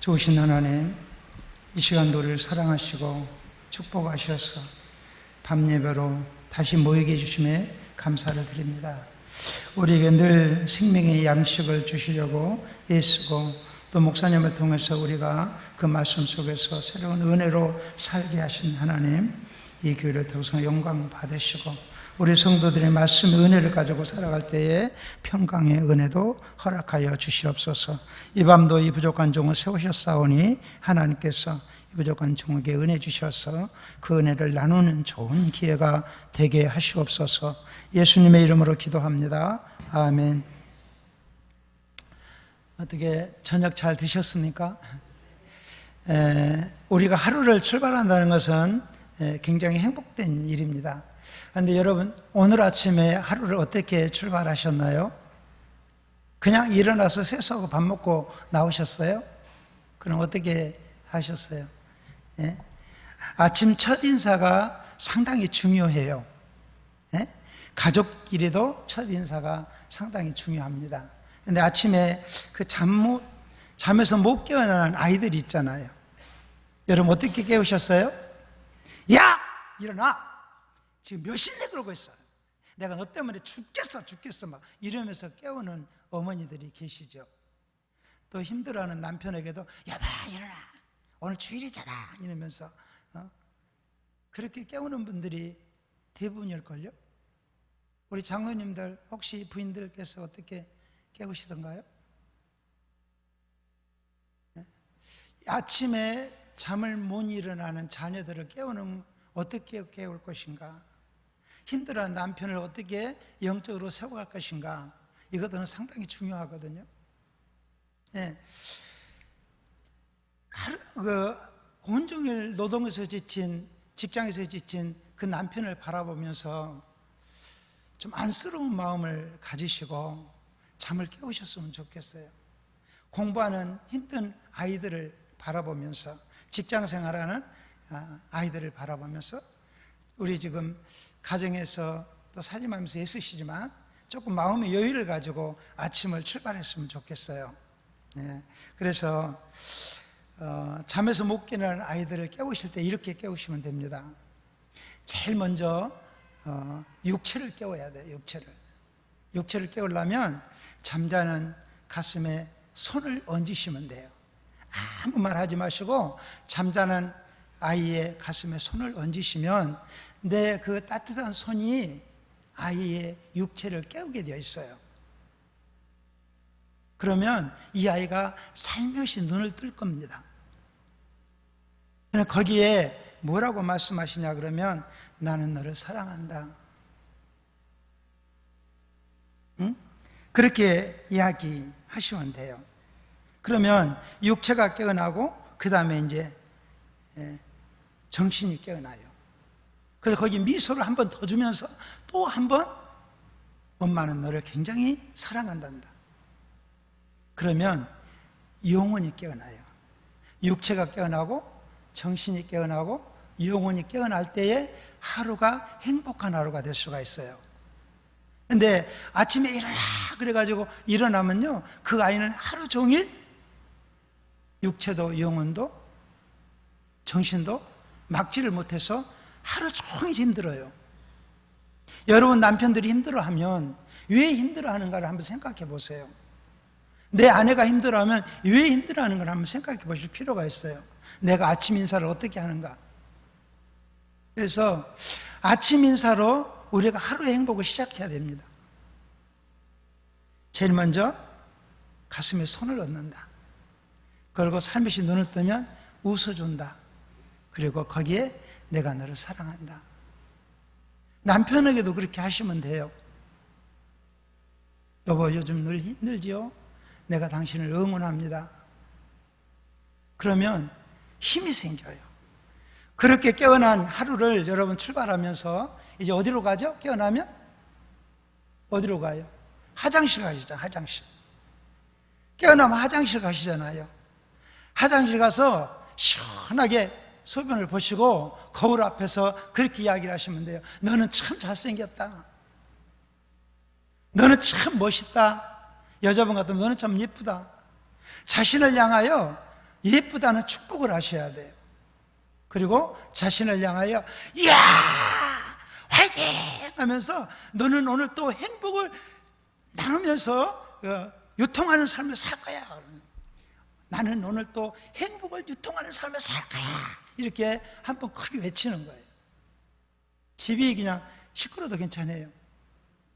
좋으신 하나님, 이 시간도 우리를 사랑하시고 축복하셔서 밤 예배로 다시 모이게 해주심에 감사를 드립니다. 우리에게 늘 생명의 양식을 주시려고 애쓰고 또 목사님을 통해서 우리가 그 말씀 속에서 새로운 은혜로 살게 하신 하나님, 이 교회를 통해서 영광 받으시고 우리 성도들의 말씀의 은혜를 가지고 살아갈 때에 평강의 은혜도 허락하여 주시옵소서. 이 밤도 이 부족한 종을 세우셨사오니 하나님께서 이 부족한 종에게 은혜 주셔서 그 은혜를 나누는 좋은 기회가 되게 하시옵소서. 예수님의 이름으로 기도합니다. 아멘. 어떻게 저녁 잘 드셨습니까? 우리가 하루를 출발한다는 것은 굉장히 행복된 일입니다. 그런데 여러분, 오늘 아침에 하루를 어떻게 출발하셨나요? 그냥 일어나서 세수하고 밥 먹고 나오셨어요? 그럼 어떻게 하셨어요? 예? 아침 첫 인사가 상당히 중요해요. 예? 가족끼리도 첫 인사가 상당히 중요합니다. 근데 아침에 그 잠에서 못 깨어나는 아이들이 있잖아요. 여러분 어떻게 깨우셨어요? 야! 일어나! 지금 몇 시내 그러고 있어. 내가 너 때문에 죽겠어 막 이러면서 깨우는 어머니들이 계시죠. 또 힘들어하는 남편에게도 여보 일어나, 오늘 주일이잖아 이러면서 그렇게 깨우는 분들이 대부분일걸요. 우리 장로님들 혹시 부인들께서 어떻게 깨우시던가요? 아침에 잠을 못 일어나는 자녀들을 깨우는 어떻게 깨울 것인가? 힘들어하는 남편을 어떻게 영적으로 세워갈 것인가? 이것들은 상당히 중요하거든요. 예. 온종일 노동에서 지친, 직장에서 지친 그 남편을 바라보면서 좀 안쓰러운 마음을 가지시고 잠을 깨우셨으면 좋겠어요. 공부하는 힘든 아이들을 바라보면서, 직장 생활하는 아이들을 바라보면서, 우리 지금 가정에서 또 살림하면서 애쓰시지만 조금 마음의 여유를 가지고 아침을 출발했으면 좋겠어요. 예. 그래서 잠에서 못 깨는 아이들을 깨우실 때 이렇게 깨우시면 됩니다. 제일 먼저 육체를 깨워야 돼요. 육체를 깨우려면 잠자는 가슴에 손을 얹으시면 돼요. 아무 말 하지 마시고 잠자는 아이의 가슴에 손을 얹으시면 내 그 따뜻한 손이 아이의 육체를 깨우게 되어 있어요. 그러면 이 아이가 살며시 눈을 뜰 겁니다. 거기에 뭐라고 말씀하시냐 그러면 나는 너를 사랑한다. 응? 그렇게 이야기하시면 돼요. 그러면 육체가 깨어나고 그 다음에 이제 정신이 깨어나요. 그래서 거기 미소를 한 번 더 주면서 또 한 번 엄마는 너를 굉장히 사랑한단다. 그러면 영혼이 깨어나요. 육체가 깨어나고 정신이 깨어나고 영혼이 깨어날 때에 하루가 행복한 하루가 될 수가 있어요. 근데 아침에 일어나 그래가지고 일어나면요, 그 아이는 하루 종일 육체도 영혼도 정신도 막지를 못해서 하루 종일 힘들어요. 여러분 남편들이 힘들어하면 왜 힘들어하는가를 한번 생각해 보세요. 내 아내가 힘들어하면 왜 힘들어하는 걸 한번 생각해 보실 필요가 있어요. 내가 아침 인사를 어떻게 하는가. 그래서 아침 인사로 우리가 하루의 행복을 시작해야 됩니다. 제일 먼저 가슴에 손을 얹는다. 그리고 살며시 눈을 뜨면 웃어준다. 그리고 거기에 내가 너를 사랑한다. 남편에게도 그렇게 하시면 돼요. 여보 요즘 늘 힘들지요? 내가 당신을 응원합니다. 그러면 힘이 생겨요. 그렇게 깨어난 하루를 여러분 출발하면서 이제 어디로 가죠? 깨어나면? 어디로 가요? 화장실 가시잖아요. 화장실. 깨어나면 화장실 가시잖아요. 화장실 가서 시원하게 소변을 보시고 거울 앞에서 그렇게 이야기를 하시면 돼요. 너는 참 잘생겼다. 너는 참 멋있다. 여자분 같으면 너는 참 예쁘다. 자신을 향하여 예쁘다는 축복을 하셔야 돼요. 그리고 자신을 향하여 이야 화이팅 하면서 너는 오늘 또 행복을 나누면서 유통하는 삶을 살 거야. 나는 오늘 또 행복을 유통하는 삶을 살 거야. 이렇게 한번 크게 외치는 거예요. 집이 그냥 시끄러워도 괜찮아요.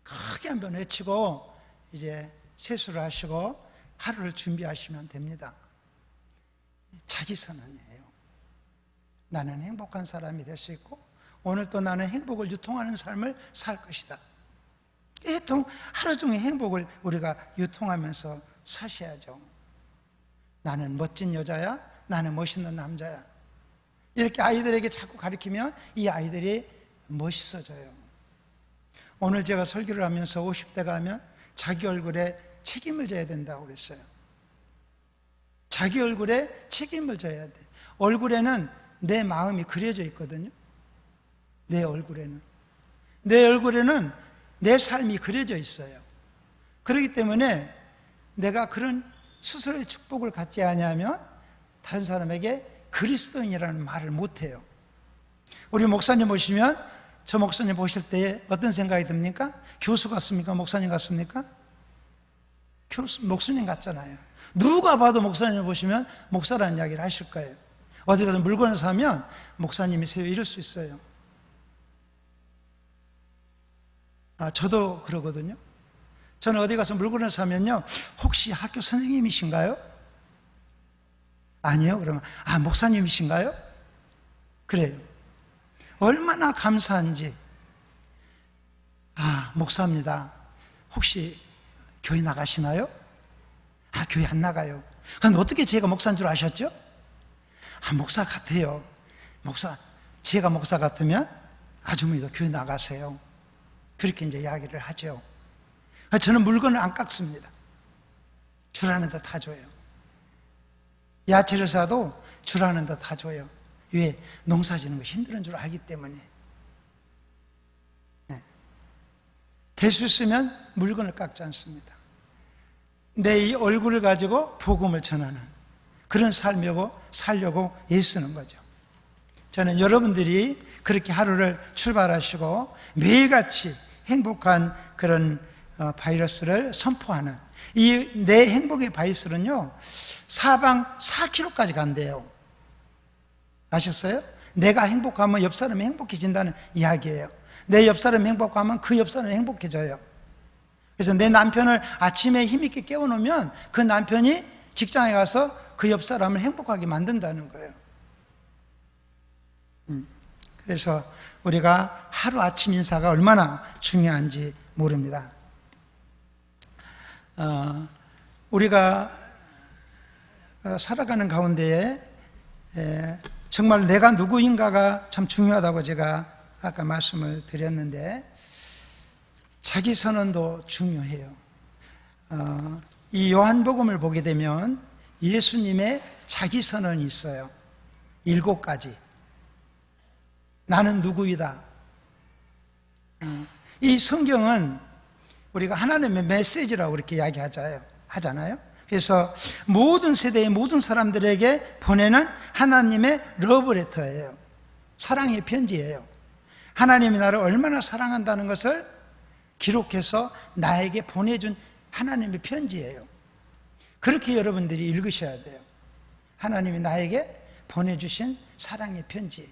크게 한번 외치고 이제 세수를 하시고 하루를 준비하시면 됩니다. 자기 선언이에요. 나는 행복한 사람이 될 수 있고 오늘 또 나는 행복을 유통하는 삶을 살 것이다. 하루 종일 행복을 우리가 유통하면서 사셔야죠. 나는 멋진 여자야, 나는 멋있는 남자야. 이렇게 아이들에게 자꾸 가르치면 이 아이들이 멋있어져요. 오늘 제가 설교를 하면서 50대가 하면 자기 얼굴에 책임을 져야 된다고 그랬어요. 자기 얼굴에 책임을 져야 돼. 얼굴에는 내 마음이 그려져 있거든요. 내 얼굴에는 내 삶이 그려져 있어요. 그렇기 때문에 내가 그런 스스로의 축복을 갖지 않으면 다른 사람에게 그리스도인이라는 말을 못해요. 우리 목사님 보시면 저 목사님 보실 때 어떤 생각이 듭니까? 교수 같습니까? 목사님 같습니까? 목사님 같잖아요. 누가 봐도 목사님 보시면 목사라는 이야기를 하실 거예요. 어디 가서 물건을 사면 목사님이세요 이럴 수 있어요. 저도 그러거든요. 저는 어디 가서 물건을 사면요, 혹시 학교 선생님이신가요? 아니요. 그러면 목사님이신가요? 그래요. 얼마나 감사한지. 목사입니다. 혹시 교회 나가시나요? 교회 안 나가요. 그런데 어떻게 제가 목사인 줄 아셨죠? 목사 같아요. 제가 목사 같으면 아주머니도 교회 나가세요. 그렇게 이제 이야기를 하죠. 저는 물건을 안 깎습니다. 주라는 데 다 줘요. 야채를 사도 주라는 데 다 줘요. 왜? 농사 지는 거 힘든 줄 알기 때문에. 될 수 있으면 물건을 깎지 않습니다. 내 이 얼굴을 가지고 복음을 전하는 그런 삶이고 살려고 애쓰는 거죠. 저는 여러분들이 그렇게 하루를 출발하시고 매일같이 행복한 그런 바이러스를 선포하는 이 내 행복의 바이러스는요, 사방 4km까지 간대요. 아셨어요? 내가 행복하면 옆 사람이 행복해진다는 이야기예요. 내 옆 사람이 행복하면 그 옆 사람이 행복해져요. 그래서 내 남편을 아침에 힘있게 깨워놓으면 그 남편이 직장에 가서 그 옆 사람을 행복하게 만든다는 거예요. 그래서 우리가 하루아침 인사가 얼마나 중요한지 모릅니다. 우리가 살아가는 가운데에 정말 내가 누구인가가 참 중요하다고 제가 아까 말씀을 드렸는데, 자기 선언도 중요해요. 이 요한복음을 보게 되면 예수님의 자기 선언이 있어요. 7가지. 나는 누구이다. 이 성경은 우리가 하나님의 메시지라고 그렇게 이야기하잖아요. 그래서 모든 세대의 모든 사람들에게 보내는 하나님의 러브레터예요. 사랑의 편지예요. 하나님이 나를 얼마나 사랑한다는 것을 기록해서 나에게 보내준 하나님의 편지예요. 그렇게 여러분들이 읽으셔야 돼요. 하나님이 나에게 보내주신 사랑의 편지.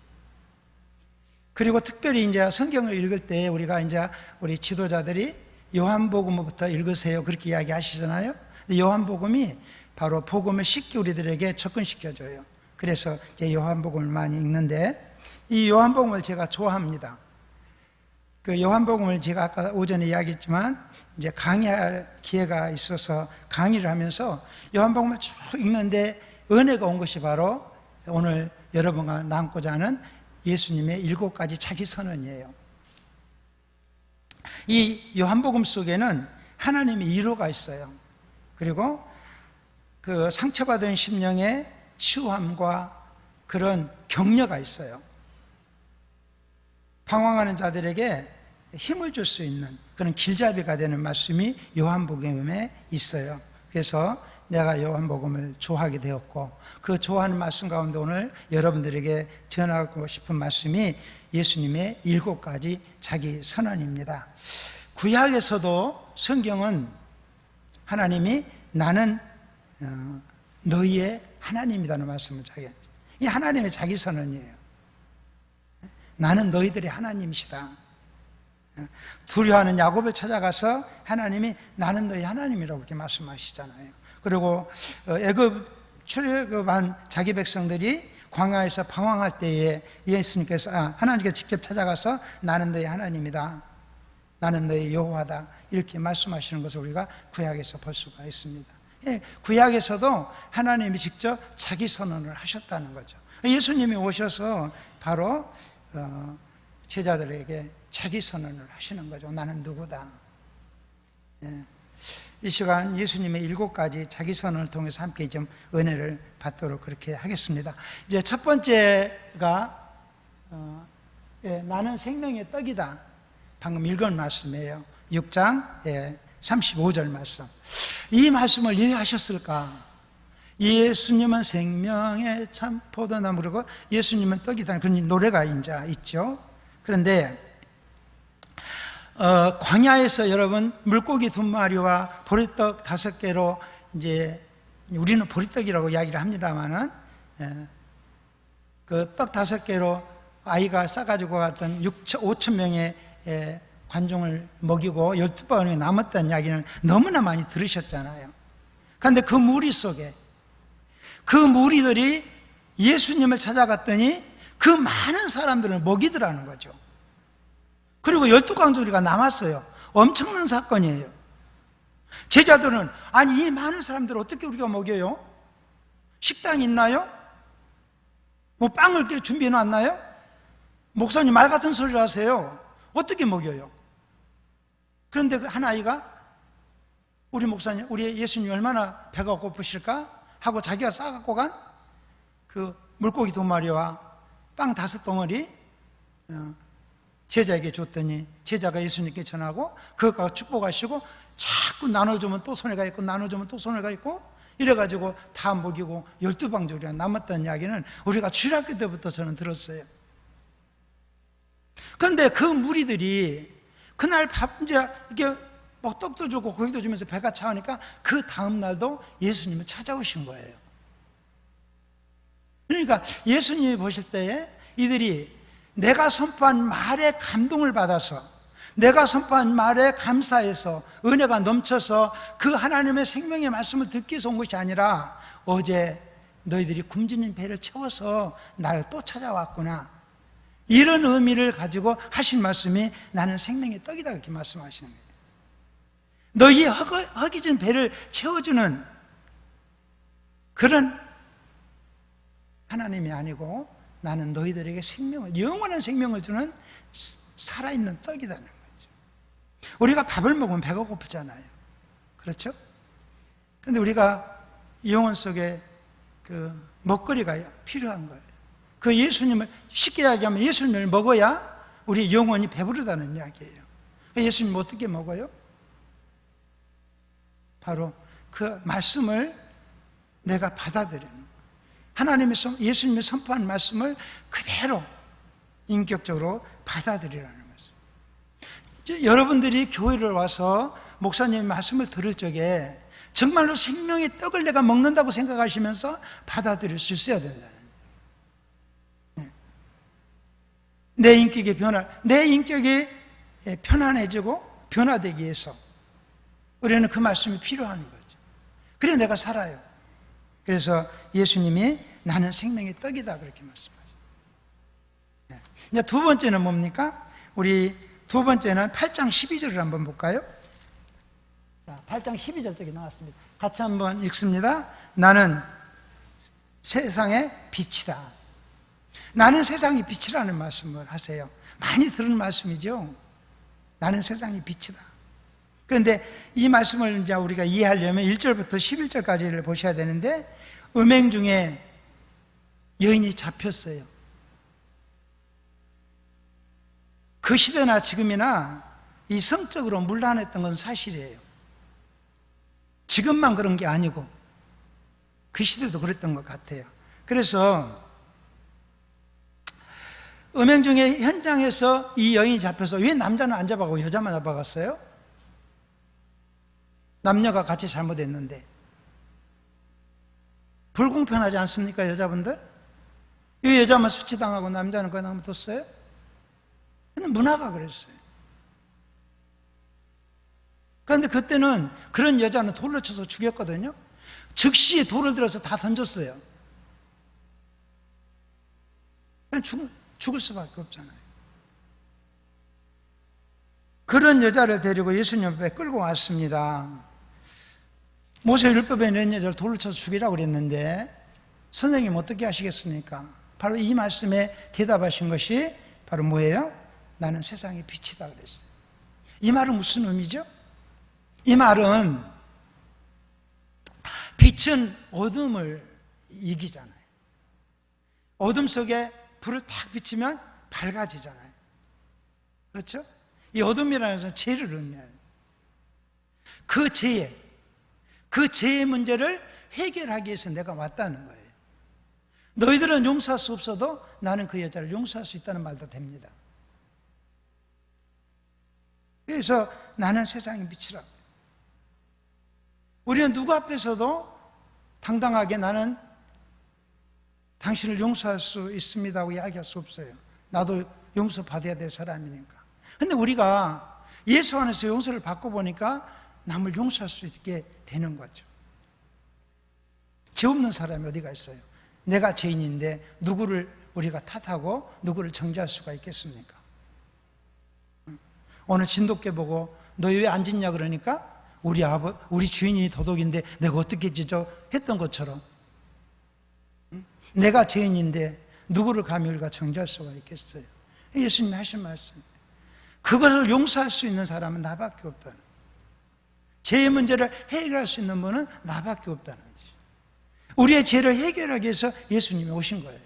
그리고 특별히 이제 성경을 읽을 때 우리가 이제 우리 지도자들이 요한복음부터 읽으세요 그렇게 이야기하시잖아요. 요한복음이 바로 복음을 쉽게 우리들에게 접근시켜줘요. 그래서 이제 요한복음을 많이 읽는데, 이 요한복음을 제가 좋아합니다. 그 요한복음을 제가 아까 오전에 이야기했지만 이제 강의할 기회가 있어서 강의를 하면서 요한복음을 쭉 읽는데 은혜가 온 것이 바로 오늘 여러분과 나누고자 하는 예수님의 7가지 자기 선언이에요. 이 요한복음 속에는 하나님의 위로가 있어요. 그리고 그 상처받은 심령의 치유함과 그런 격려가 있어요. 방황하는 자들에게 힘을 줄 수 있는 그런 길잡이가 되는 말씀이 요한복음에 있어요. 그래서 내가 요한복음을 좋아하게 되었고, 그 좋아하는 말씀 가운데 오늘 여러분들에게 전하고 싶은 말씀이 예수님의 7가지 자기 선언입니다. 구약에서도 성경은 하나님이 나는 너희의 하나님이라는 말씀을 이 하나님의 자기 선언이에요. 나는 너희들의 하나님이시다. 두려워하는 야곱을 찾아가서 하나님이 나는 너희 하나님이라고 이렇게 말씀하시잖아요. 그리고 애굽 출애굽한 자기 백성들이 광야에서 방황할 때에 예수님께서 하나님께서 직접 찾아가서 나는 너희 하나님이다, 나는 너희 여호와다 이렇게 말씀하시는 것을 우리가 구약에서 볼 수가 있습니다. 구약에서도 하나님이 직접 자기 선언을 하셨다는 거죠. 예수님이 오셔서 바로 제자들에게 자기 선언을 하시는 거죠. 나는 누구다. 이 시간 예수님의 7가지 자기 선언을 통해서 함께 좀 은혜를 받도록 그렇게 하겠습니다. 이제 첫 번째가 나는 생명의 떡이다. 방금 읽은 말씀이에요. 6장 35절 말씀. 이 말씀을 왜 하셨을까? 예수님은 생명의 참 포도나무고 예수님은 떡이다. 그런 노래가 이제 있죠. 그런데 광야에서 여러분 물고기 2마리와 보리떡 5개로 이제 우리는 보리떡이라고 이야기를 합니다만은 그 떡 5개로 아이가 싸가지고 갔던 5천 명의 관중을 먹이고 12방울이 남았다는 이야기는 너무나 많이 들으셨잖아요. 그런데 그 무리 속에 그 무리들이 예수님을 찾아갔더니 그 많은 사람들을 먹이더라는 거죠. 그리고 12광주리가 남았어요. 엄청난 사건이에요. 제자들은 아니 이 많은 사람들을 어떻게 우리가 먹여요? 식당이 있나요? 뭐 빵을 준비해 놨나요? 목사님 말 같은 소리를 하세요. 어떻게 먹여요? 그런데 한 아이가 우리 목사님, 우리 예수님 얼마나 배가 고프실까? 하고 자기가 싸갖고 간 그 물고기 2마리와 빵 5덩어리 제자에게 줬더니 제자가 예수님께 전하고 그것과 축복하시고 자꾸 나눠주면 또 손해가 있고 나눠주면 또 손해가 있고 이래가지고 다 먹이고 12방주리가 남았다는 이야기는 우리가 주일학교 때부터 저는 들었어요. 그런데 그 무리들이 그날 밥 이제 이렇게 뭐 떡도 주고 고기도 주면서 배가 차오니까 그 다음 날도 예수님을 찾아오신 거예요. 그러니까 예수님이 보실 때에 이들이 내가 선포한 말에 감동을 받아서 내가 선포한 말에 감사해서 은혜가 넘쳐서 그 하나님의 생명의 말씀을 듣기 위해서 온 것이 아니라 어제 너희들이 굶주린 배를 채워서 나를 또 찾아왔구나, 이런 의미를 가지고 하신 말씀이 나는 생명의 떡이다 그렇게 말씀하시는 거예요. 너희 허기진 배를 채워주는 그런 하나님이 아니고 나는 너희들에게 생명을, 영원한 생명을 주는 살아있는 떡이라는 거죠. 우리가 밥을 먹으면 배가 고프잖아요. 그렇죠? 근데 우리가 영혼 속에 그 먹거리가 필요한 거예요. 그 예수님을, 쉽게 이야기하면 예수님을 먹어야 우리 영혼이 배부르다는 이야기예요. 예수님 어떻게 먹어요? 바로 그 말씀을 내가 받아들이는 거예요. 하나님의 예수님이 선포한 말씀을 그대로 인격적으로 받아들이라는 말씀. 이제 여러분들이 교회를 와서 목사님의 말씀을 들을 적에 정말로 생명의 떡을 내가 먹는다고 생각하시면서 받아들일 수 있어야 된다는 거예요. 내 인격이 내 인격이 편안해지고 변화되기 위해서 우리는 그 말씀이 필요한 거죠. 그래 내가 살아요. 그래서 예수님이 나는 생명의 떡이다 그렇게 말씀하셨어요. 이제 두 번째는 뭡니까? 우리 두 번째는 8장 12절을 한번 볼까요? 자, 8장 12절 쪽에 나왔습니다. 같이 한번 읽습니다. 나는 세상의 빛이다. 나는 세상의 빛이라는 말씀을 하세요. 많이 들은 말씀이죠. 나는 세상의 빛이다. 그런데 이 말씀을 이제 우리가 이해하려면 1절부터 11절까지를 보셔야 되는데, 음행 중에 여인이 잡혔어요. 그 시대나 지금이나 이 성적으로 문란했던 건 사실이에요. 지금만 그런 게 아니고 그 시대도 그랬던 것 같아요. 그래서 음행 중에 현장에서 이 여인이 잡혀서 왜 남자는 안 잡아가고 여자만 잡아갔어요? 남녀가 같이 잘못했는데 불공평하지 않습니까, 여자분들? 왜 여자만 수치당하고 남자는 그냥 뒀어요? 근데 문화가 그랬어요. 그런데 그때는 그런 여자는 돌로 쳐서 죽였거든요. 즉시 돌을 들어서 다 던졌어요. 그냥 죽을 수밖에 없잖아요. 그런 여자를 데리고 예수님 앞에 끌고 왔습니다. 모세율법에 있는 여자를 돌을 쳐서 죽이라고 그랬는데 선생님 어떻게 하시겠습니까? 바로 이 말씀에 대답하신 것이 바로 뭐예요? 나는 세상의 빛이다 그랬어요. 이 말은 무슨 의미죠? 이 말은 빛은 어둠을 이기잖아요. 어둠 속에 불을 탁 비치면 밝아지잖아요. 그렇죠? 이 어둠이라는 것은 죄를 의미해요. 그 죄의 문제를 해결하기 위해서 내가 왔다는 거예요. 너희들은 용서할 수 없어도 나는 그 여자를 용서할 수 있다는 말도 됩니다. 그래서 나는 세상의 빛이라고. 우리는 누구 앞에서도 당당하게 나는 당신을 용서할 수 있습니다고 이야기할 수 없어요. 나도 용서받아야 될 사람이니까. 근데 우리가 예수 안에서 용서를 받고 보니까 남을 용서할 수 있게 되는 거죠. 죄 없는 사람이 어디가 있어요? 내가 죄인인데 누구를 우리가 탓하고 누구를 정죄할 수가 있겠습니까? 오늘 진돗개 보고 너 왜 안 짖냐 그러니까 우리 주인이 도둑인데 내가 어떻게 짖어? 했던 것처럼 내가 죄인인데 누구를 감히 우리가 정죄할 수가 있겠어요? 예수님이 하신 말씀입니다. 그것을 용서할 수 있는 사람은 나밖에 없다는, 죄의 문제를 해결할 수 있는 분은 나밖에 없다는 거죠. 우리의 죄를 해결하기 위해서 예수님이 오신 거예요.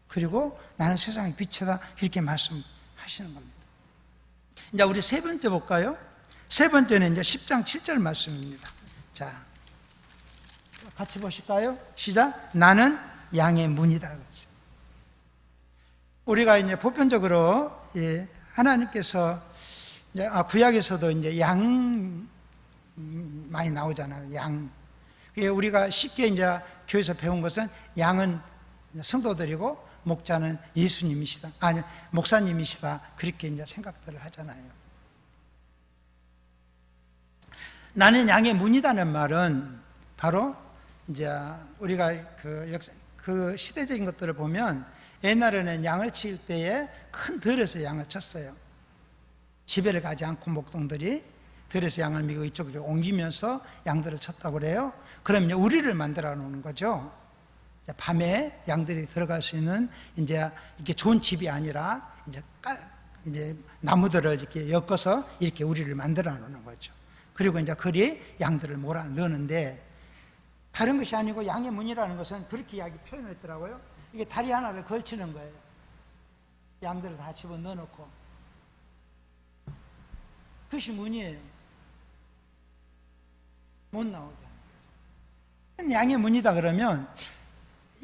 그리고 나는 세상의 빛이다 이렇게 말씀하시는 겁니다. 이제 우리 세 번째 볼까요? 세 번째는 이제 10장 7절 말씀입니다. 자, 같이 보실까요? 시작. 나는 양의 문이다. 우리가 이제 보편적으로 하나님께서 구약에서도 이제 양 많이 나오잖아요. 양. 우리가 쉽게 이제 교회에서 배운 것은 양은 성도들이고 목자는 예수님이시다. 아니, 목사님이시다. 그렇게 이제 생각들을 하잖아요. 나는 양의 문이다는 말은 바로 이제 우리가 그 시대적인 것들을 보면 옛날에는 양을 치울 때에 큰 들에서 양을 쳤어요. 집에를 가지 않고 목동들이 들에서 양을 미고 이쪽으로 옮기면서 양들을 쳤다고 그래요. 그러면 우리를 만들어 놓는 거죠. 밤에 양들이 들어갈 수 있는 이제 이렇게 좋은 집이 아니라 이제 나무들을 이렇게 엮어서 이렇게 우리를 만들어 놓는 거죠. 그리고 이제 그리 양들을 몰아 넣는데 다른 것이 아니고 양의 문이라는 것은 그렇게 이야기 표현했더라고요. 이게 다리 하나를 걸치는 거예요. 양들을 다 집어 넣어놓고. 그것이 문이에요. 못 나오게 하는 거죠. 양의 문이다 그러면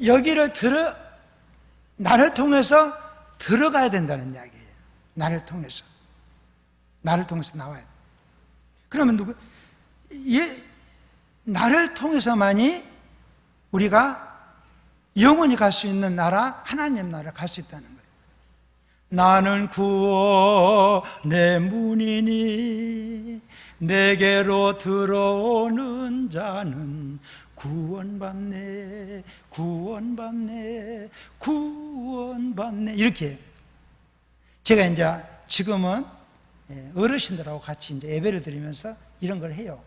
여기를 나를 통해서 들어가야 된다는 이야기예요. 나를 통해서 나와야 돼. 그러면 나를 통해서만이 우리가 영원히 갈 수 있는 나라, 하나님 나라를 갈 수 있다는 거예요. 나는 구원의 문이니 내게로 들어오는 자는 구원받네, 구원받네, 구원받네. 이렇게. 제가 이제 지금은 어르신들하고 같이 이제 예배를 드리면서 이런 걸 해요.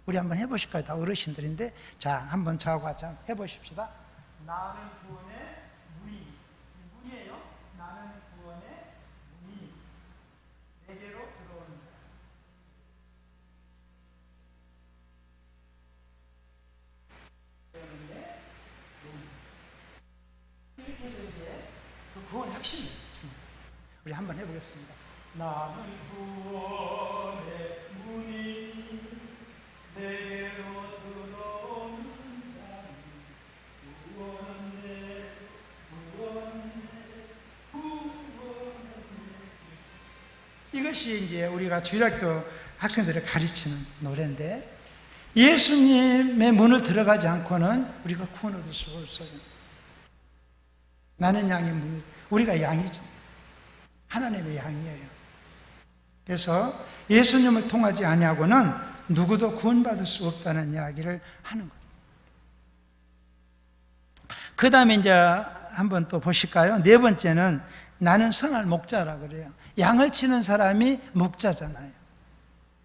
우리 한번 해보실까요? 다 어르신들인데. 자, 한번 저하고 같이 해보십시다. 나는 구원의 문이. 문이에요. 나는 구원의 문이. 내게로 들어오는 자. 이렇게 해서 이제 그 구원의 핵심이에요. 우리 한번 해보겠습니다. 나는 구원의 문이 내게로 들어오는 자니 이것이 이제 우리가 주일학교 학생들을 가르치는 노래인데, 예수님의 문을 들어가지 않고는 우리가 구원 얻을 수가 없어요. 나는 양의 문, 우리가 양이죠. 하나님의 양이에요. 그래서 예수님을 통하지 아니하고는 누구도 구원받을 수 없다는 이야기를 하는 거예요. 그 다음에 이제 한번 또 보실까요? 네 번째는 나는 선한 목자라 그래요. 양을 치는 사람이 목자잖아요.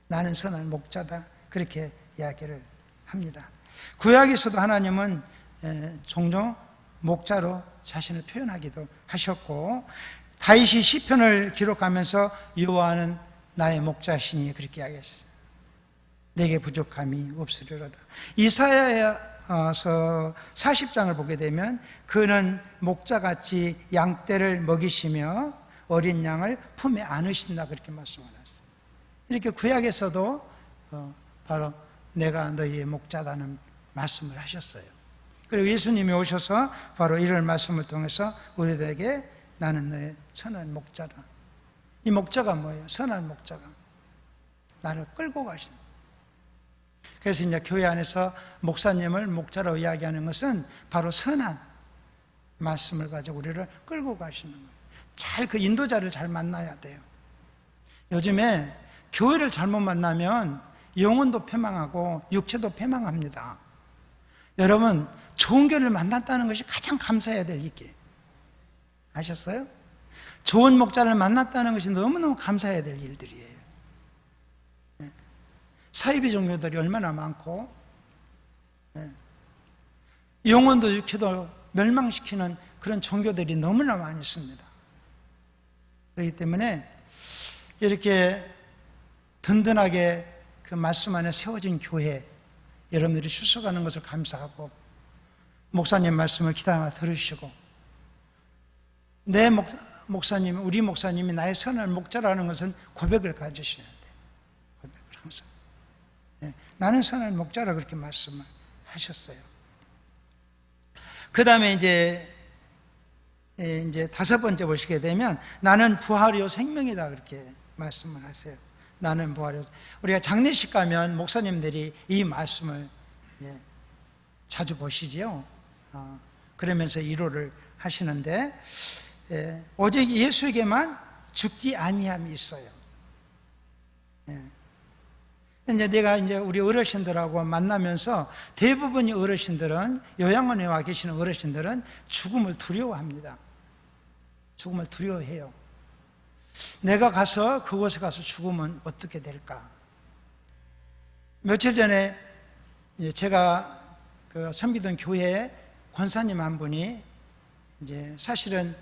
나는 선한 목자다, 그렇게 이야기를 합니다. 구약에서도 하나님은 종종 목자로 자신을 표현하기도 하셨고, 다윗이 시편을 기록하면서 여호와는 나의 목자시니 그렇게 이야기했어요. 내게 부족함이 없으리로다. 이사야서 40장을 보게 되면 그는 목자같이 양떼를 먹이시며 어린 양을 품에 안으신다, 그렇게 말씀을 하셨어요. 이렇게 구약에서도 바로 내가 너희의 목자다는 말씀을 하셨어요. 그리고 예수님이 오셔서 바로 이런 말씀을 통해서 우리들에게 나는 너의 선한 목자다. 이 목자가 뭐예요? 선한 목자가 나를 끌고 가신다. 그래서 이제 교회 안에서 목사님을 목자라고 이야기하는 것은 바로 선한 말씀을 가지고 우리를 끌고 가시는 거예요. 잘 그 인도자를 잘 만나야 돼요. 요즘에 교회를 잘못 만나면 영혼도 패망하고 육체도 패망합니다. 여러분, 좋은 교회를 만났다는 것이 가장 감사해야 될 일이에요. 아셨어요? 좋은 목자를 만났다는 것이 너무너무 감사해야 될 일들이에요. 사이비 종교들이 얼마나 많고, 영혼도 육체도 멸망시키는 그런 종교들이 너무나 많이 있습니다. 그렇기 때문에 이렇게 든든하게 그 말씀 안에 세워진 교회, 여러분들이 출석하는 것을 감사하고, 목사님 말씀을 기다려 들으시고, 내 목사님, 우리 목사님이 나의 선한 목자라는 것은 고백을 가지셔야 돼요. 고백을 항상. 나는 선한 목자라 그렇게 말씀을 하셨어요. 그 다음에 이제 다섯 번째 보시게 되면 나는 부활이요 생명이다, 그렇게 말씀을 하세요. 나는 부활이요. 우리가 장례식 가면 목사님들이 이 말씀을 자주 보시지요. 그러면서 위로를 하시는데, 오직 예수에게만 죽지 아니함이 있어요. 이제 내가 이제 우리 어르신들하고 만나면서 대부분의 어르신들은, 요양원에 와 계시는 어르신들은 죽음을 두려워합니다. 죽음을 두려워해요. 내가 가서 그곳에 가서 죽으면 어떻게 될까? 며칠 전에 제가 그 섬기던 교회에 권사님 한 분이 이제 사실은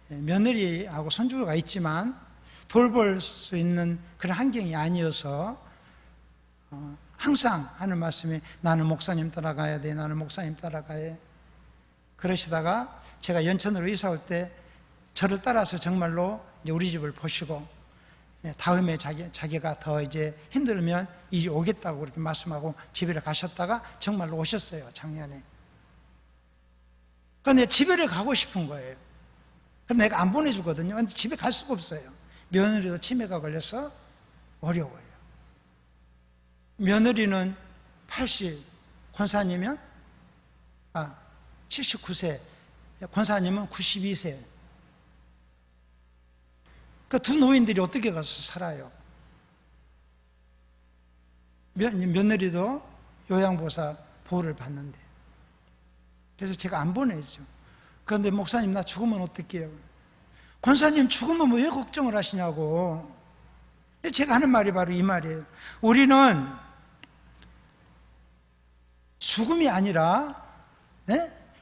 며느리하고 손주가 있지만 돌볼 수 있는 그런 환경이 아니어서 항상 하는 말씀이 나는 목사님 따라가야 돼, 나는 목사님 따라가야 해. 그러시다가 제가 연천으로 이사 올 때 저를 따라서 정말로 이제 우리 집을 보시고 다음에 자기가 더 이제 힘들면 이리 오겠다고 그렇게 말씀하고 집에 가셨다가 정말로 오셨어요, 작년에. 그런데 집에 가고 싶은 거예요. 근데 내가 안 보내주거든요. 근데 집에 갈 수가 없어요. 며느리도 치매가 걸려서 어려워요. 며느리는 80, 권사님은 79세, 권사님은 92세. 그 두 노인들이 어떻게 가서 살아요? 며느리도 요양보호사 보호를 받는데. 그래서 제가 안 보내죠. 그런데 목사님 나 죽으면 어떡해요? 권사님 죽으면 왜 걱정을 하시냐고. 제가 하는 말이 바로 이 말이에요. 우리는 죽음이 아니라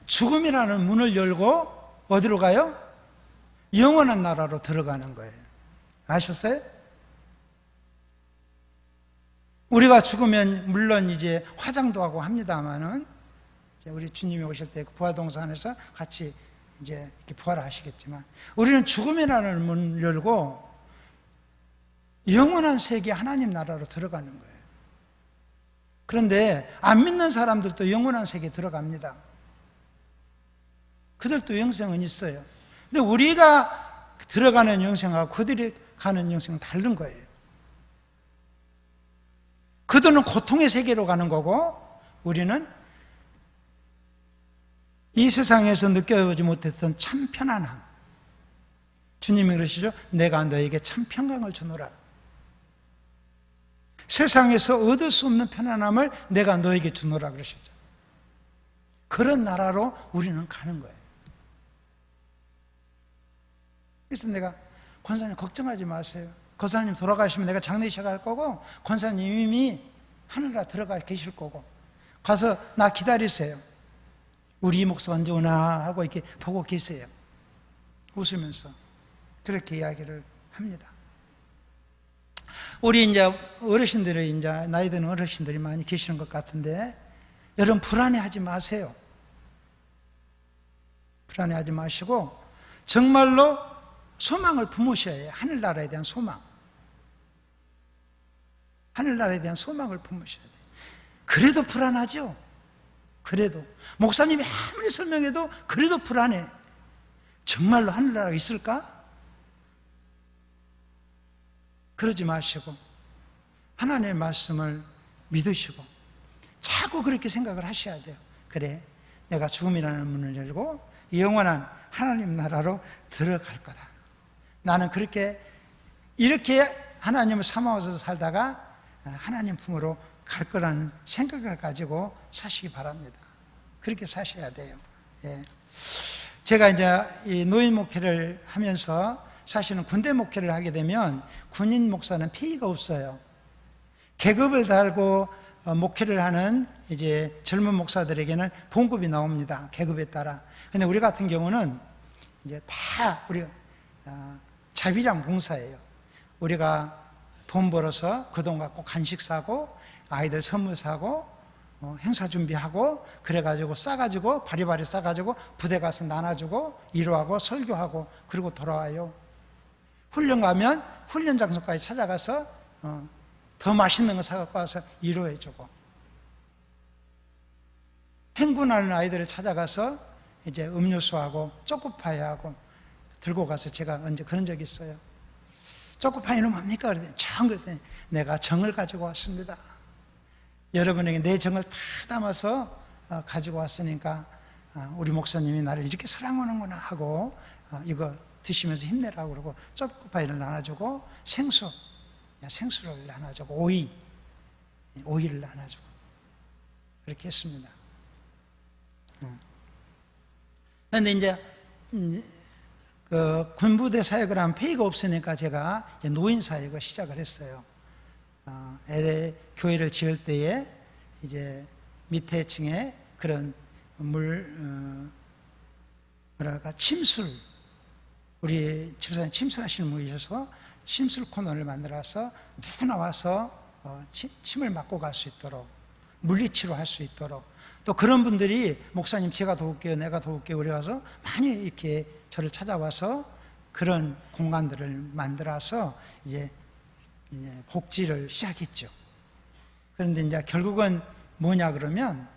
죽음이라는 문을 열고 어디로 가요? 영원한 나라로 들어가는 거예요. 아셨어요? 우리가 죽으면 물론 이제 화장도 하고 합니다만은 우리 주님이 오실 때 부활동산에서 같이 이제 이렇게 부활을 하시겠지만 우리는 죽음이라는 문을 열고 영원한 세계 하나님 나라로 들어가는 거예요. 그런데 안 믿는 사람들도 영원한 세계에 들어갑니다. 그들도 영생은 있어요. 근데 우리가 들어가는 영생하고 그들이 가는 영생은 다른 거예요. 그들은 고통의 세계로 가는 거고 우리는 이 세상에서 느껴보지 못했던 참 편안함. 주님이 그러시죠. 내가 너에게 참 평강을 주노라. 세상에서 얻을 수 없는 편안함을 내가 너에게 주노라 그러셨죠. 그런 나라로 우리는 가는 거예요. 그래서 내가 권사님 걱정하지 마세요. 권사님 돌아가시면 내가 장례식 할 거고 권사님 이미 하늘나라 들어가 계실 거고 가서 나 기다리세요. 우리 이 목사 언제 오나 하고 이렇게 보고 계세요. 웃으면서 그렇게 이야기를 합니다. 우리 이제 어르신들이 이제 나이 드는 어르신들이 많이 계시는 것 같은데 여러분 불안해하지 마세요. 불안해하지 마시고 정말로 소망을 품으셔야 해요. 하늘나라에 대한 소망. 하늘나라에 대한 소망을 품으셔야 돼요. 그래도 불안하죠. 그래도 목사님이 아무리 설명해도 그래도 불안해. 정말로 하늘나라가 있을까? 그러지 마시고 하나님의 말씀을 믿으시고 자꾸 그렇게 생각을 하셔야 돼요. 그래, 내가 죽음이라는 문을 열고 영원한 하나님 나라로 들어갈 거다. 나는 이렇게 하나님을 삼아서 살다가 하나님 품으로 갈 거라는 생각을 가지고 사시기 바랍니다. 그렇게 사셔야 돼요. 예. 제가 이제 이 노인 목회를 하면서 사실은 군대 목회를 하게 되면 군인 목사는 페이가 없어요. 계급을 달고 목회를 하는 이제 젊은 목사들에게는 봉급이 나옵니다. 계급에 따라. 근데 우리 같은 경우는 이제 다 우리 자비량 봉사예요. 우리가 돈 벌어서 그 돈 갖고 간식 사고 아이들 선물 사고 행사 준비하고 그래가지고 싸가지고 바리바리 싸가지고 부대 가서 나눠주고 위로하고 설교하고 그리고 돌아와요. 훈련 가면 훈련 장소까지 찾아가서 더 맛있는 거 사갖고 와서 위로해주고 행군하는 아이들을 찾아가서 이제 음료수하고 초코파이하고 들고 가서 제가 언제 그런 적이 있어요. 초코파이는 뭡니까? 그랬더니 내가 정을 가지고 왔습니다. 여러분에게 내 정을 다 담아서 가지고 왔으니까 우리 목사님이 나를 이렇게 사랑하는구나 하고 이거 드시면서 힘내라고 그러고 초코파이를 나눠주고 생수를 나눠주고 오이를 나눠주고 그렇게 했습니다. 그런데 이제 그 군부대 사역을 하면 페이가 없으니까 제가 노인 사역을 시작을 했어요. 교회를 지을 때에 이제 밑에 층에 그런 침술, 우리 집사님 침술하시는 분이셔서 침술 코너를 만들어서 누구나 와서 침을 맞고 갈 수 있도록 물리치료 할 수 있도록 또 그런 분들이 목사님 제가 도울게요, 내가 도울게요 우리 가서 많이 이렇게 저를 찾아와서 그런 공간들을 만들어서 이제 복지를 시작했죠. 그런데 이제 결국은 뭐냐 그러면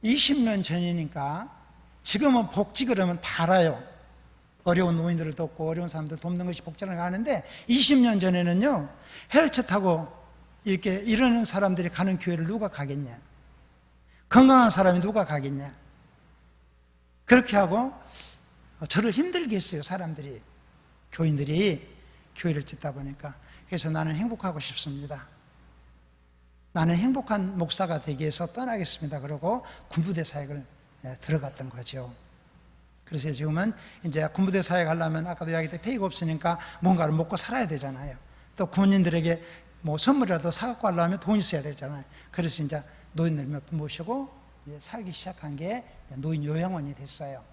20년 전이니까 지금은 복지 그러면 다 알아요. 어려운 노인들을 돕고 어려운 사람들 돕는 것이 복지라는 거 아는데 20년 전에는요 헬차 타고 이렇게 이러는 사람들이 가는 교회를 누가 가겠냐? 건강한 사람이 누가 가겠냐? 그렇게 하고 저를 힘들게 했어요. 사람들이, 교인들이 교회를 짓다 보니까. 그래서 나는 행복하고 싶습니다. 나는 행복한 목사가 되기 위해서 떠나겠습니다. 그러고 군부대 사역을 들어갔던 거죠. 그래서 지금은 이제 군부대 사역 하려면 아까도 이야기했듯이 페이가 없으니까 뭔가를 먹고 살아야 되잖아요. 또 군인들에게 뭐 선물이라도 사갖고 하려면 돈이 있어야 되잖아요. 그래서 이제 노인들 몇 분 모시고 살기 시작한 게 노인 요양원이 됐어요.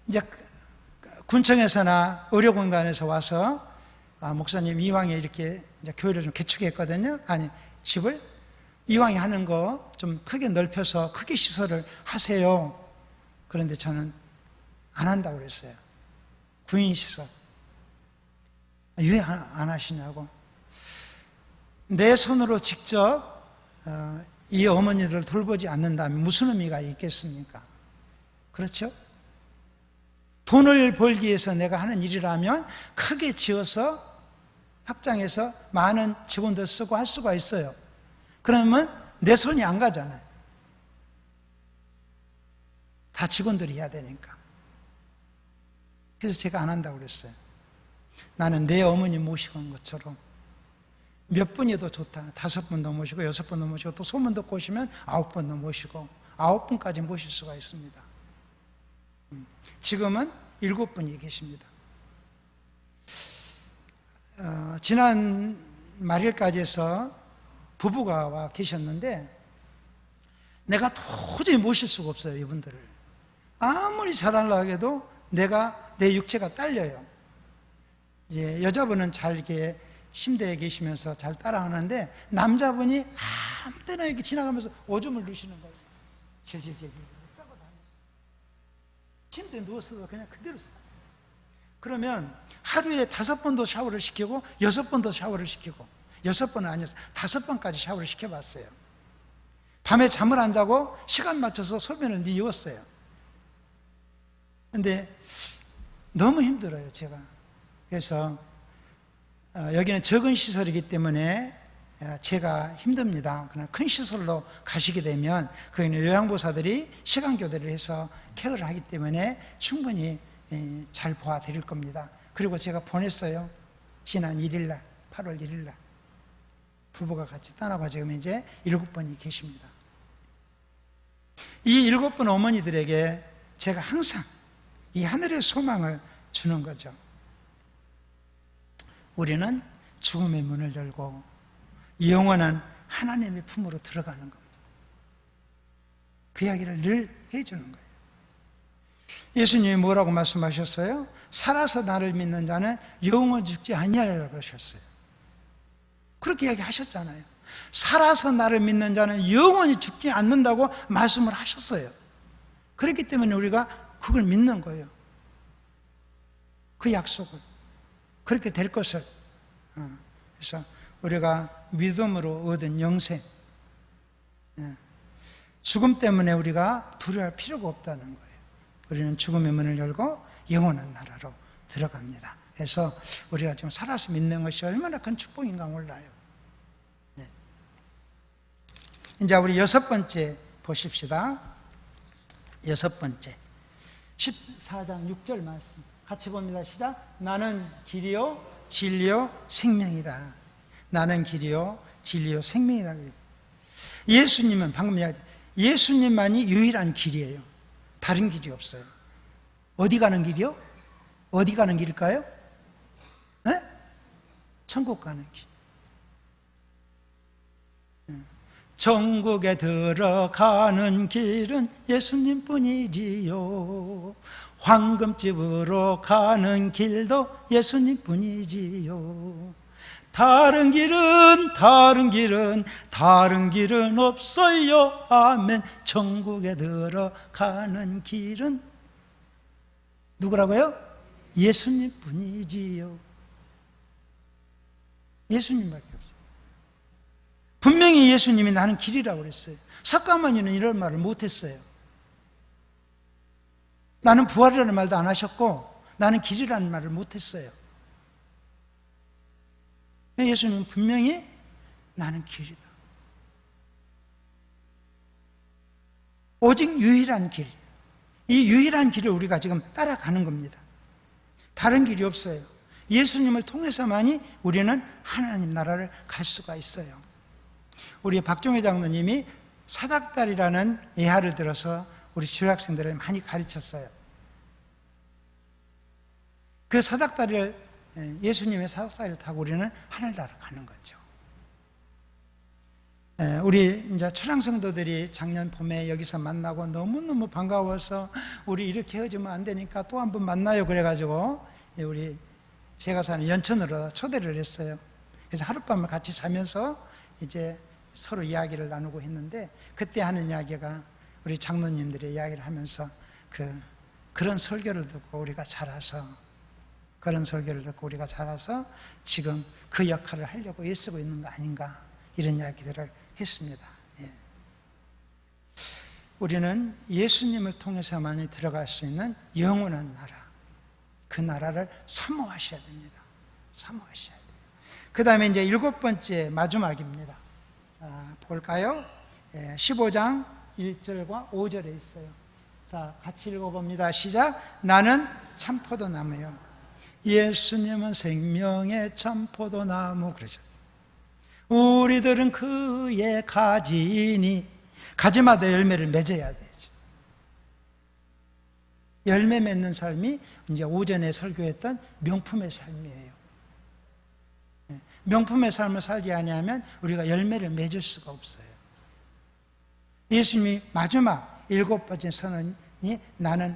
이제 군청에서나 의료공단에서 와서 목사님 이왕에 이렇게 이제 교회를 좀 개축했거든요. 아니 집을 이왕에 하는 거 좀 크게 넓혀서 크게 시설을 하세요. 그런데 저는 안 한다고 그랬어요. 구인 시설 왜 안 하시냐고. 내 손으로 직접 이 어머니들을 돌보지 않는다면 무슨 의미가 있겠습니까? 그렇죠? 돈을 벌기 위해서 내가 하는 일이라면 크게 지어서 확장해서 많은 직원들 쓰고 할 수가 있어요. 그러면 내 손이 안 가잖아요. 다 직원들이 해야 되니까. 그래서 제가 안 한다고 그랬어요. 나는 내 어머니 모시고 온 것처럼 몇 분이도 좋다. 5분도 모시고 6분도 모시고 또 소문 듣고 오시면 9분도 모시고 9분까지 모실 수가 있습니다. 지금은 7분이 계십니다. 지난 말일까지 해서 부부가 와 계셨는데 내가 도저히 모실 수가 없어요. 이분들을 아무리 잘하려고 해도 내 육체가 딸려요. 여자분은 잘 이렇게 침대에 계시면서 잘 따라하는데 남자분이 아무 때나 이렇게 지나가면서 오줌을 누시는 거예요. 질질질질 싸고 다니면서 침대에 누워서 그냥 그대로 싸. 그러면 하루에 5번도 샤워를 시키고 6번도 샤워를 시키고 6번은 아니었어요. 5번까지 샤워를 시켜봤어요. 밤에 잠을 안 자고 시간 맞춰서 소변을 뉘었어요. 근데 너무 힘들어요, 제가. 그래서 여기는 적은 시설이기 때문에 제가 힘듭니다. 그러나 큰 시설로 가시게 되면 거기는 요양보사들이 시간교대를 해서 케어를 하기 때문에 충분히 잘 보아드릴 겁니다. 그리고 제가 보냈어요. 지난 1일날, 8월 1일날 부부가 같이 떠나가 지금 이제 7분이 계십니다. 이 7분 어머니들에게 제가 항상 이 하늘의 소망을 주는 거죠. 우리는 죽음의 문을 열고 영원한 하나님의 품으로 들어가는 겁니다. 그 이야기를 늘 해주는 거예요. 예수님이 뭐라고 말씀하셨어요? 살아서 나를 믿는 자는 영원 죽지 아니하리라고 그러셨어요. 그렇게 이야기하셨잖아요. 살아서 나를 믿는 자는 영원히 죽지 않는다고 말씀을 하셨어요. 그렇기 때문에 우리가 그걸 믿는 거예요. 그 약속을. 그렇게 될 것을. 그래서 우리가 믿음으로 얻은 영생, 죽음 때문에 우리가 두려워할 필요가 없다는 거예요. 우리는 죽음의 문을 열고 영원한 나라로 들어갑니다. 그래서 우리가 지금 살아서 믿는 것이 얼마나 큰 축복인가 몰라요. 이제 우리 6번째 보십시다. 6번째 14장 6절 말씀 같이 봅니다. 시작. 나는 길이요 진리요 생명이다. 나는 길이요 진리요 생명이다. 예수님은 방금 예수님만이 유일한 길이에요. 다른 길이 없어요. 어디 가는 길이요? 어디 가는 길일까요? 네? 천국 가는 길. 천국에 들어가는 길은 예수님뿐이지요. 황금집으로 가는 길도 예수님뿐이지요. 다른 길은 없어요. 아멘. 천국에 들어가는 길은 누구라고요? 예수님뿐이지요. 예수님밖에 없어요. 분명히 예수님이 나는 길이라고 그랬어요. 석가모니는 이런 말을 못했어요. 나는 부활이라는 말도 안 하셨고 나는 길이라는 말을 못했어요. 예수님은 분명히 나는 길이다. 오직 유일한 길. 이 유일한 길을 우리가 지금 따라가는 겁니다. 다른 길이 없어요. 예수님을 통해서만이 우리는 하나님 나라를 갈 수가 있어요. 우리 박종희 장로님이 사닥다리라는 예화를 들어서 우리 주학생들을 많이 가르쳤어요. 그 사닥다리를 예수님의 사닥다리를 타고 우리는 하늘나라 가는 거죠. 우리 이제 출향성도들이 작년 봄에 여기서 만나고 너무너무 반가워서 우리 이렇게 헤어지면 안 되니까 또 한 번 만나요. 그래가지고 우리 제가 사는 연천으로 초대를 했어요. 그래서 하룻밤을 같이 자면서 이제 서로 이야기를 나누고 했는데 그때 하는 이야기가 우리 장로님들의 이야기를 하면서 그런 설교를 듣고 우리가 자라서 지금 그 역할을 하려고 애쓰고 있는 거 아닌가 이런 이야기들을 했습니다. 예. 우리는 예수님을 통해서만이 들어갈 수 있는 영원한 나라, 그 나라를 사모하셔야 됩니다. 사모하셔야 돼요. 그 다음에 이제 7번째 마지막입니다. 자, 볼까요? 15장 1절과 5절에 있어요. 자, 같이 읽어봅니다. 시작. 나는 참포도나무요. 예수님은 생명의 참포도나무 그러셨어요. 우리들은 그의 가지니, 가지마다 열매를 맺어야 되죠. 열매 맺는 삶이 이제 오전에 설교했던 명품의 삶이에요. 명품의 삶을 살지 아니하면 우리가 열매를 맺을 수가 없어요. 예수님이 마지막 7번째 선언이 나는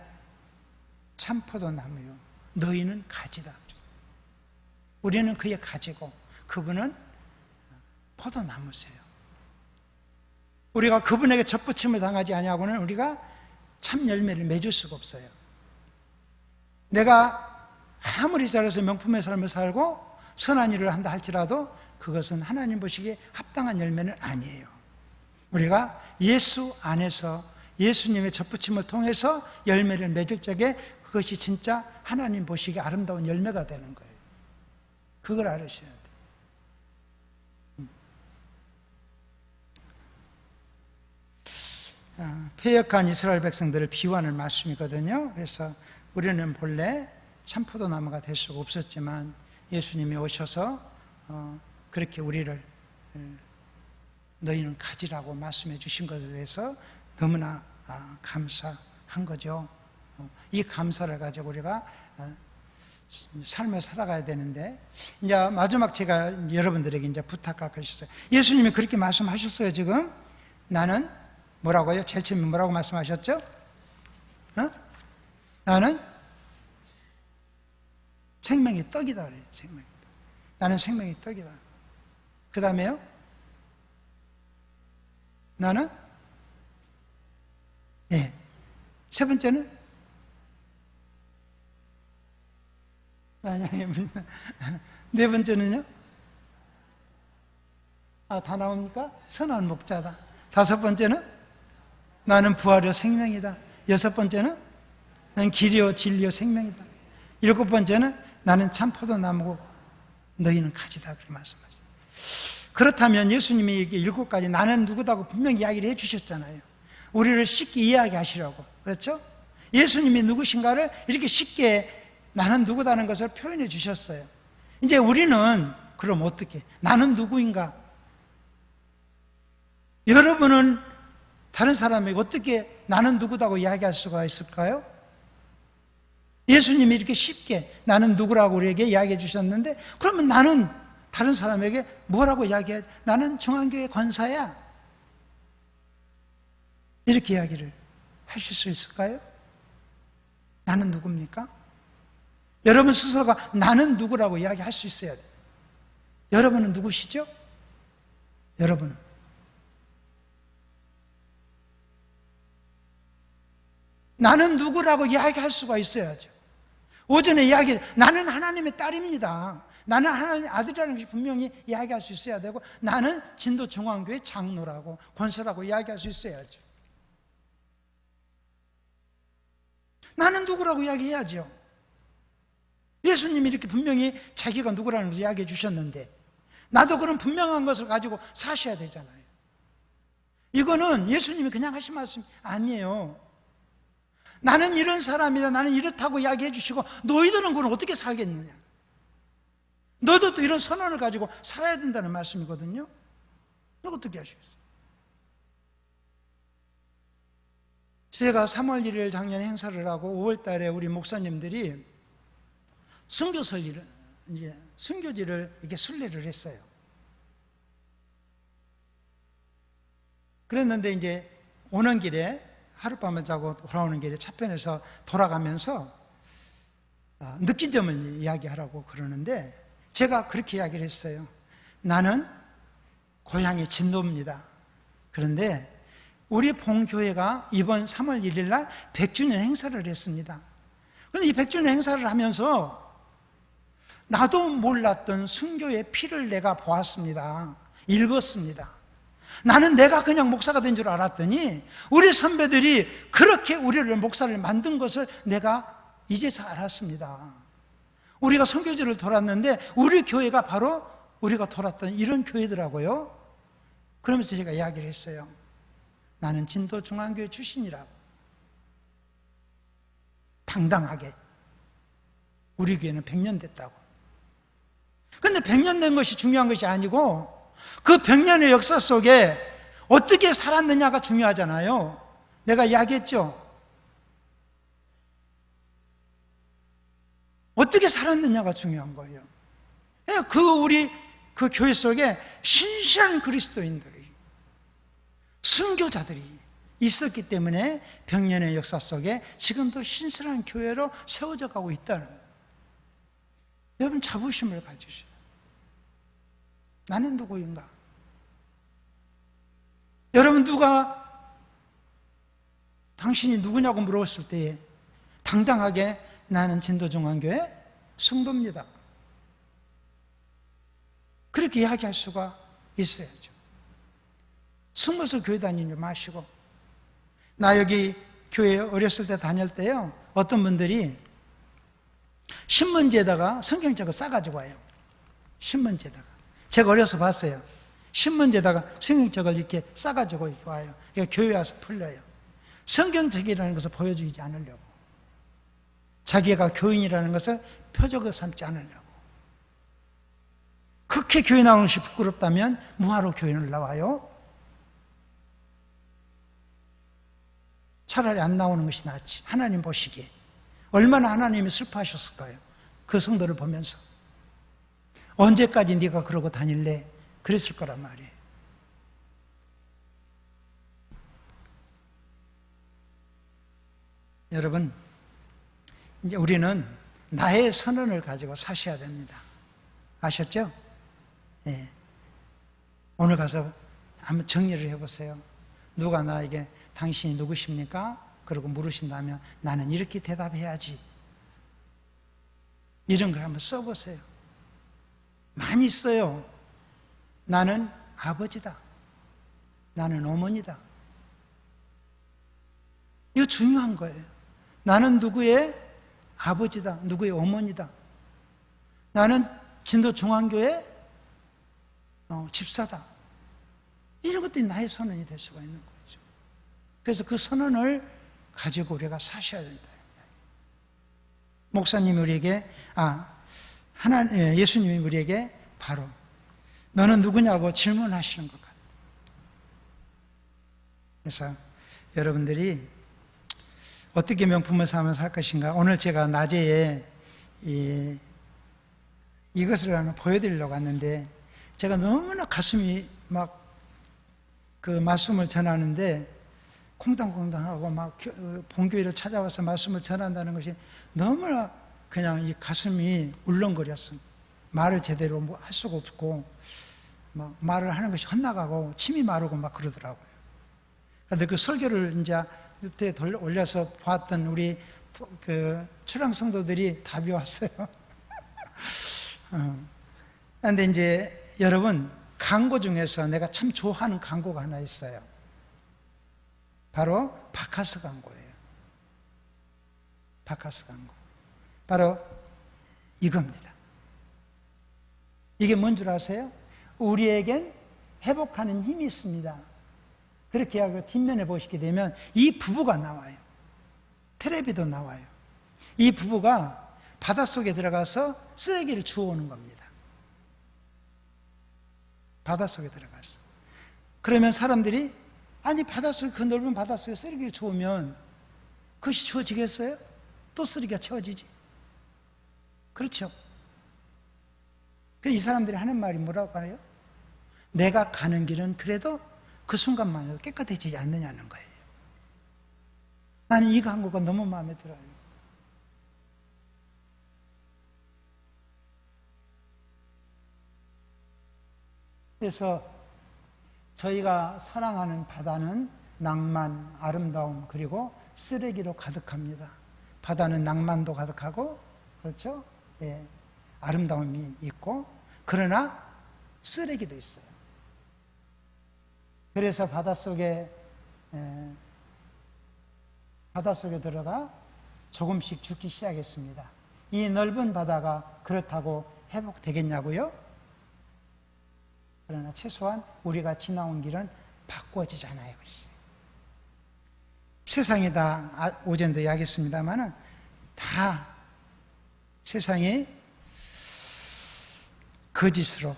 참포도나무요, 너희는 가지다. 우리는 그의 가지고 그분은 포도나무세요. 우리가 그분에게 접붙임을 당하지 아니하고는 우리가 참 열매를 맺을 수가 없어요. 내가 아무리 잘해서 명품의 삶을 살고 선한 일을 한다 할지라도 그것은 하나님 보시기에 합당한 열매는 아니에요. 우리가 예수 안에서 예수님의 접붙임을 통해서 열매를 맺을 적에 그것이 진짜 하나님 보시기에 아름다운 열매가 되는 거예요. 그걸 알으셔야 돼요. 패역한 이스라엘 백성들을 비유하는 말씀이거든요. 그래서 우리는 본래 참포도나무가 될 수가 없었지만 예수님이 오셔서 그렇게 우리를 너희는 가지라고 말씀해 주신 것에 대해서 너무나 감사한 거죠. 이 감사를 가지고 우리가 삶을 살아가야 되는데, 이제 마지막 제가 여러분들에게 이제 부탁할 것이 있어요. 예수님이 그렇게 말씀하셨어요. 지금 나는 뭐라고요? 제일 처음에 뭐라고 말씀하셨죠? 나는 생명의 떡이다 그래요. 생명의 떡. 나는 생명의 떡이다. 그 다음에요? 나는 세 번째는 네 번째는요? 다 나옵니까? 선한 목자다. 다섯 번째는 나는 부활이요 생명이다. 여섯 번째는 나는 길이요 진리요 생명이다. 일곱 번째는 나는 참 포도나무고 너희는 가지다. 그렇게 말씀하셨어요. 그렇다면 예수님이 이렇게 7가지 나는 누구다고 분명히 이야기를 해주셨잖아요. 우리를 쉽게 이해하게 하시라고. 그렇죠? 예수님이 누구신가를 이렇게 쉽게 나는 누구다는 것을 표현해 주셨어요. 이제 우리는 그럼 어떻게? 나는 누구인가? 여러분은 다른 사람에게 어떻게 나는 누구다고 이야기할 수가 있을까요? 예수님이 이렇게 쉽게 나는 누구라고 우리에게 이야기해 주셨는데, 그러면 나는 다른 사람에게 뭐라고 이야기해? 나는 중앙교회 권사야. 이렇게 이야기를 하실 수 있을까요? 나는 누굽니까? 여러분 스스로가 나는 누구라고 이야기할 수 있어야 돼요. 여러분은 누구시죠? 여러분은 나는 누구라고 이야기할 수가 있어야죠. 오전에 나는 하나님의 딸입니다. 나는 하나님의 아들이라는 것이 분명히 이야기할 수 있어야 되고, 나는 진도 중앙교회 장로라고 권사라고 이야기할 수 있어야죠. 나는 누구라고 이야기해야죠. 예수님이 이렇게 분명히 자기가 누구라는 것을 이야기해 주셨는데, 나도 그런 분명한 것을 가지고 사셔야 되잖아요. 이거는 예수님이 그냥 하신 말씀 아니에요. 나는 이런 사람이다, 나는 이렇다고 이야기해 주시고, 너희들은 그걸 어떻게 살겠느냐? 너도 또 이런 선언을 가지고 살아야 된다는 말씀이거든요. 이거 어떻게 하시겠어요? 제가 3월 1일 작년 행사를 하고 5월 달에 우리 목사님들이 순교지를 이렇게 순례를 했어요. 그랬는데 이제 오는 길에 하룻밤을 자고 돌아오는 길에 차편에서 돌아가면서 느낀 점을 이야기하라고 그러는데, 제가 그렇게 이야기를 했어요. 나는 고향이 진도입니다. 그런데 우리 본교회가 이번 3월 1일 날 100주년 행사를 했습니다. 그런데 이 100주년 행사를 하면서 나도 몰랐던 순교의 피를 내가 보았습니다. 읽었습니다. 나는 내가 그냥 목사가 된 줄 알았더니 우리 선배들이 그렇게 우리를 목사를 만든 것을 내가 이제서 알았습니다. 우리가 선교지를 돌았는데 우리 교회가 바로 우리가 돌았던 이런 교회더라고요. 그러면서 제가 이야기를 했어요. 나는 진도중앙교회 출신이라고. 당당하게. 우리 교회는 100년 됐다고. 그런데 100년 된 것이 중요한 것이 아니고 그 100년의 역사 속에 어떻게 살았느냐가 중요하잖아요. 내가 이야기했죠. 어떻게 살았느냐가 중요한 거예요. 우리 그 교회 속에 신실한 그리스도인들이, 순교자들이 있었기 때문에 100년의 역사 속에 지금도 신실한 교회로 세워져 가고 있다는 거예요. 여러분 자부심을 가지시오. 나는 누구인가? 여러분 당신이 누구냐고 물었을 때에 당당하게 나는 진도중앙교회 성도입니다. 그렇게 이야기할 수가 있어야죠. 숨어서 교회 다니지 마시고. 나 여기 교회 어렸을 때 다닐 때요, 어떤 분들이 신문지에다가 성경책을 싸가지고 와요. 신문지에다가. 제가 어려서 봤어요. 신문지에다가 성경책을 이렇게 싸가지고 와요. 그러니까 교회 와서 풀려요. 성경책이라는 것을 보여주지 않으려고. 자기가 교인이라는 것을 표적을 삼지 않으려고. 그렇게 교회 나오는 것이 부끄럽다면 뭐하러 교회를 나와요? 차라리 안 나오는 것이 낫지. 하나님 보시기에 얼마나 하나님이 슬퍼하셨을까요? 그 성도를 보면서. 언제까지 네가 그러고 다닐래? 그랬을 거란 말이에요. 여러분, 이제 우리는 나의 선언을 가지고 사셔야 됩니다. 아셨죠? 예. 오늘 가서 한번 정리를 해보세요. 누가 나에게 당신이 누구십니까? 그러고 물으신다면 나는 이렇게 대답해야지. 이런 걸 한번 써보세요. 많이 써요. 나는 아버지다. 나는 어머니다. 이거 중요한 거예요. 나는 누구의 아버지다. 누구의 어머니다. 나는 진도중앙교회 집사다. 이런 것들이 나의 선언이 될 수가 있는 거죠. 그래서 그 선언을 가지고 우리가 사셔야 된다. 목사님이 우리에게, 예수님이 우리에게 바로 너는 누구냐고 질문하시는 것 같아요. 그래서 여러분들이 어떻게 명품을 사면 살 것인가? 오늘 제가 낮에 이것을 하나 보여드리려고 왔는데, 제가 너무나 가슴이 막 그 말씀을 전하는데 콩당콩당하고 막 본교회를 찾아와서 말씀을 전한다는 것이 너무나 그냥 이 가슴이 울렁거렸습니다. 말을 제대로 할 수가 없고 막 말을 하는 것이 헛나가고 침이 마르고 막 그러더라고요. 그런데 그 설교를 이제 유튜브에 올려서 봤던 우리 그 출향 성도들이 답이 왔어요. 그런데 이제 여러분, 광고 중에서 내가 참 좋아하는 광고가 하나 있어요. 바로 바카스 광고예요. 바카스 광고. 바로 이겁니다. 이게 뭔 줄 아세요? 우리에겐 회복하는 힘이 있습니다. 그렇게 하고 뒷면에 보시게 되면 이 부부가 나와요. 텔레비도 나와요. 이 부부가 바닷속에 들어가서 쓰레기를 주워오는 겁니다. 바닷속에 들어가서. 그러면 사람들이, 아니 바닷속에, 그 넓은 바닷속에 쓰레기를 주우면 그것이 주워지겠어요? 또 쓰레기가 채워지지. 그렇죠? 이 사람들이 하는 말이 뭐라고 하나요? 내가 가는 길은 그래도 그 순간만으로 깨끗해지지 않느냐는 거예요. 나는 이 광고가 너무 마음에 들어요. 그래서 저희가 사랑하는 바다는 낭만, 아름다움, 그리고 쓰레기로 가득합니다. 바다는 낭만도 가득하고, 그렇죠? 예, 아름다움이 있고, 그러나 쓰레기도 있어요. 그래서 바닷속에 들어가 조금씩 죽기 시작했습니다. 이 넓은 바다가 그렇다고 회복되겠냐고요? 그러나 최소한 우리가 지나온 길은 바꿔지잖아요. 그랬어요. 세상이 다, 오전에도 이야기했습니다만은, 다 세상이 거짓으로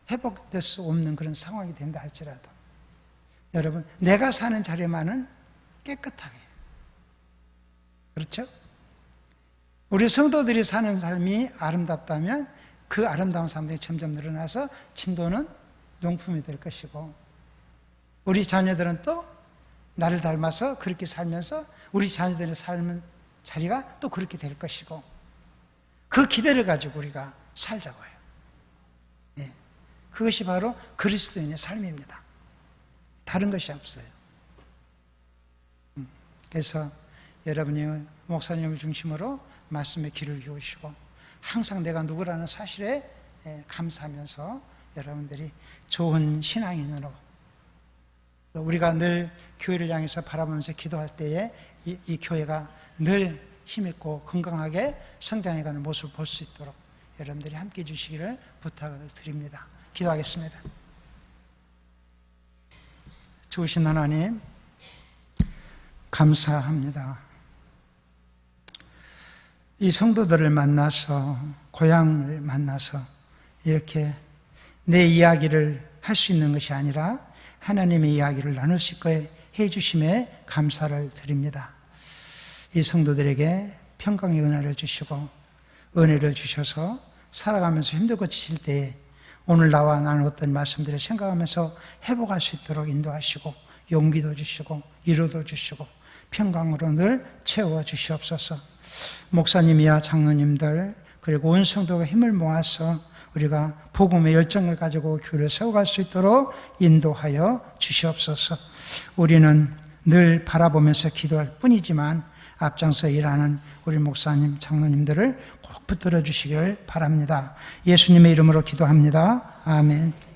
회복될 수 없는 그런 상황이 된다 할지라도, 여러분, 내가 사는 자리만은 깨끗하게, 그렇죠? 우리 성도들이 사는 삶이 아름답다면 그 아름다운 삶들이 점점 늘어나서 진도는 용품이 될 것이고, 우리 자녀들은 또 나를 닮아서 그렇게 살면서 우리 자녀들의 삶은 자리가 또 그렇게 될 것이고, 그 기대를 가지고 우리가 살자고요. 예. 그것이 바로 그리스도인의 삶입니다. 다른 것이 없어요. 그래서 여러분이 목사님을 중심으로 말씀에 귀를 기울이시고 항상 내가 누구라는 사실에 감사하면서 여러분들이 좋은 신앙인으로, 우리가 늘 교회를 향해서 바라보면서 기도할 때에 이 교회가 늘 힘있고 건강하게 성장해가는 모습을 볼 수 있도록 여러분들이 함께해 주시기를 부탁을 드립니다. 기도하겠습니다. 좋으신 하나님, 감사합니다. 이 성도들을 만나서, 고향을 만나서 이렇게 내 이야기를 할 수 있는 것이 아니라 하나님의 이야기를 나눌 수 있게 해주심에 감사를 드립니다. 이 성도들에게 평강의 은혜를 주시고 은혜를 주셔서 살아가면서 힘들고 지칠 때에 오늘 나와 나눴던 말씀들을 생각하면서 회복할 수 있도록 인도하시고 용기도 주시고 위로도 주시고 평강으로 늘 채워 주시옵소서. 목사님이야 장로님들 그리고 온 성도가 힘을 모아서 우리가 복음의 열정을 가지고 교회를 세워갈 수 있도록 인도하여 주시옵소서. 우리는 늘 바라보면서 기도할 뿐이지만 앞장서 일하는 우리 목사님, 장로님들을 꼭 붙들어 주시기를 바랍니다. 예수님의 이름으로 기도합니다. 아멘.